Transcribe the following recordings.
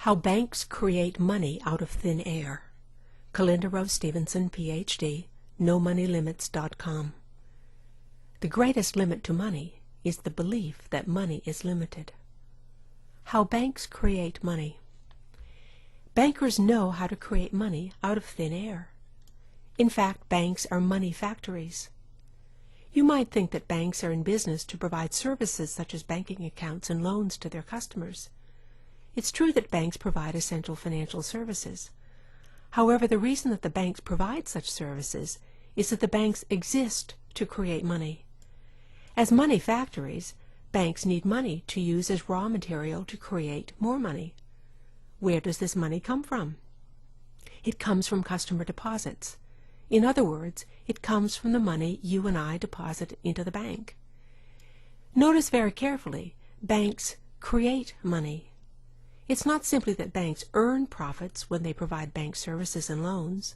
How Banks Create Money Out of Thin Air. Kalinda Rose Stevenson, Ph.D., NoMoneyLimits.com. The greatest limit to money is the belief that money is limited. How banks create money. Bankers know how to create money out of thin air. In fact, banks are money factories. You might think that banks are in business to provide services such as banking accounts and loans to their customers. It's true that banks provide essential financial services. However, the reason that the banks provide such services is that the banks exist to create money. As money factories, banks need money to use as raw material to create more money. Where does this money come from? It comes from customer deposits. In other words, it comes from the money you and I deposit into the bank. Notice very carefully, banks create money. It's not simply that banks earn profits when they provide bank services and loans.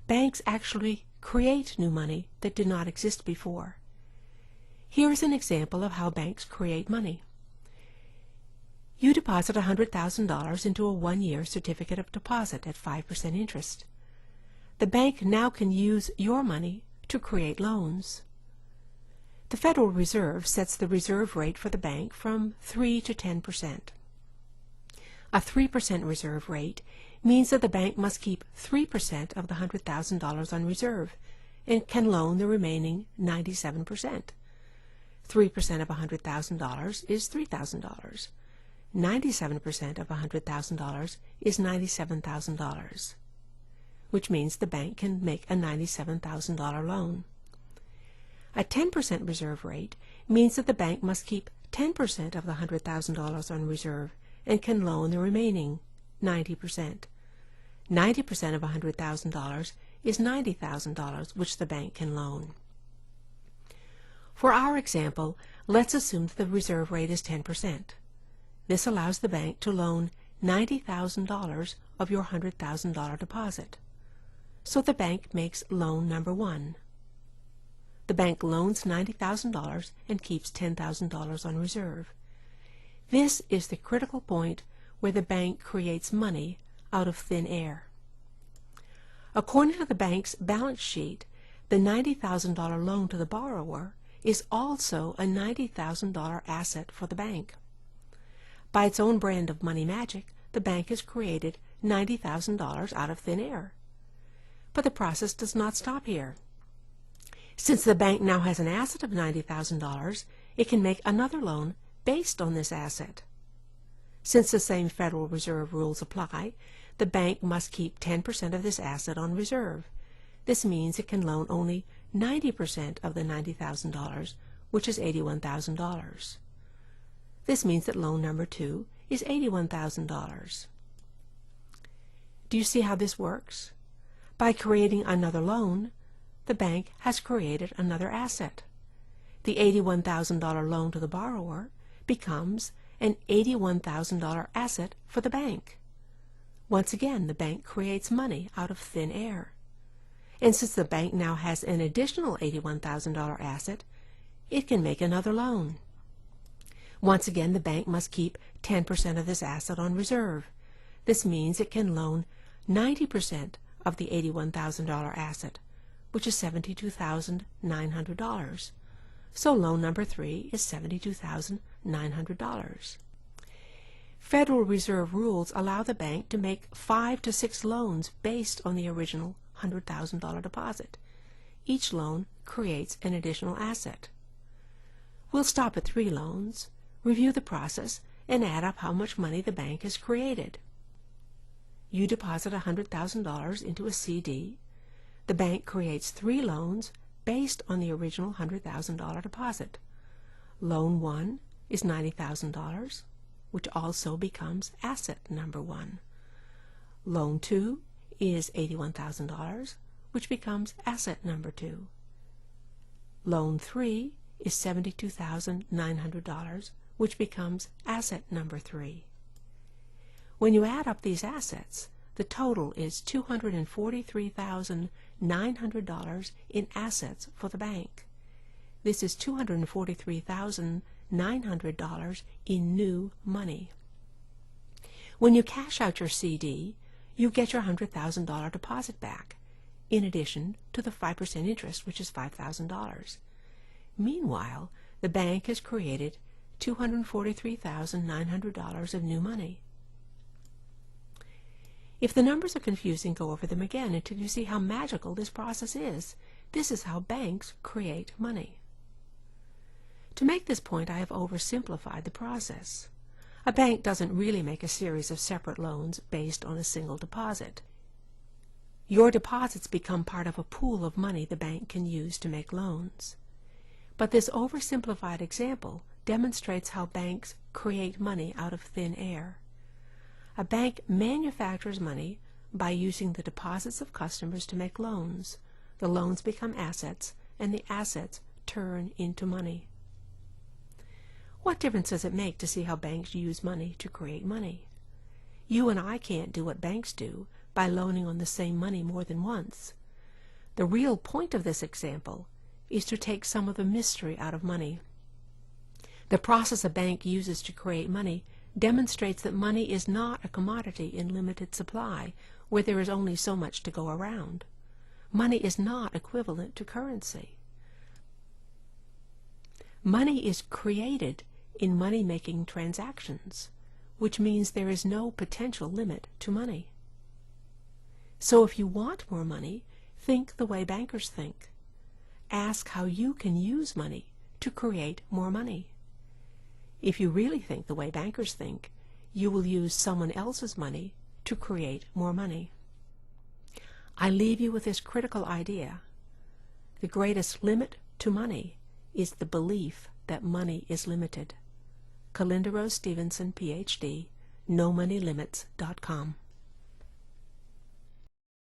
Banks actually create new money that did not exist before. Here is an example of how banks create money. You deposit $100,000 into a one-year certificate of deposit at 5% interest. The bank now can use your money to create loans. The Federal Reserve sets the reserve rate for the bank from 3 to 10%. A 3% reserve rate means that the bank must keep 3% of the $100,000 on reserve and can loan the remaining 97%. 3% of $100,000 is $3,000. 97% of $100,000 is $97,000, which means the bank can make a $97,000 loan. A 10% reserve rate means that the bank must keep 10% of the $100,000 on reserve and can loan the remaining 90%. 90% of $100,000 is $90,000, which the bank can loan. For our example, let's assume that the reserve rate is 10%. This allows the bank to loan $90,000 of your $100,000 deposit. So the bank makes loan number 1. The bank loans $90,000 and keeps $10,000 on reserve. This is the critical point where the bank creates money out of thin air. According to the bank's balance sheet, the $90,000 loan to the borrower is also a $90,000 asset for the bank. By its own brand of money magic, the bank has created $90,000 out of thin air. But the process does not stop here. Since the bank now has an asset of $90,000, it can make another loan based on this asset. Since the same Federal Reserve rules apply, the bank must keep 10% of this asset on reserve. This means it can loan only 90% of the $90,000, which is $81,000. This means that loan number 2 is $81,000. Do you see how this works? By creating another loan, the bank has created another asset. The $81,000 loan to the borrower becomes an $81,000 asset for the bank. Once again, the bank creates money out of thin air. And since the bank now has an additional $81,000 asset, it can make another loan. Once again, the bank must keep 10% of this asset on reserve. This means it can loan 90% of the $81,000 asset, which is $72,900. So loan number 3 is $72,900. Federal Reserve rules allow the bank to make 5 to 6 loans based on the original $100,000 deposit. Each loan creates an additional asset. We'll stop at 3 loans, review the process, and add up how much money the bank has created. You deposit $100,000 into a CD. The bank creates 3 loans based on the original $100,000 deposit. Loan 1 is $90,000, which also becomes asset number 1. Loan 2 is $81,000, which becomes asset number 2. Loan 3 is $72,900, which becomes asset number 3. When you add up these assets, the total is $243,900 in assets for the bank. This is $243,900 in new money. When you cash out your CD, you get your $100,000 deposit back, in addition to the 5% interest, which is $5,000. Meanwhile, the bank has created $243,900 of new money. If the numbers are confusing, go over them again until you see how magical this process is. This is how banks create money. To make this point, I have oversimplified the process. A bank doesn't really make a series of separate loans based on a single deposit. Your deposits become part of a pool of money the bank can use to make loans. But this oversimplified example demonstrates how banks create money out of thin air. A bank manufactures money by using the deposits of customers to make loans. The loans become assets, and the assets turn into money. What difference does it make to see how banks use money to create money? You and I can't do what banks do by loaning on the same money more than once. The real point of this example is to take some of the mystery out of money. The process a bank uses to create money demonstrates that money is not a commodity in limited supply, where there is only so much to go around. Money is not equivalent to currency. Money is created in money-making transactions, which means there is no potential limit to money. So if you want more money, think the way bankers think. Ask how you can use money to create more money. If you really think the way bankers think, you will use someone else's money to create more money. I leave you with this critical idea. The greatest limit to money is the belief that money is limited. Kalinda Rose Stevenson, Ph.D., NoMoneyLimits.com.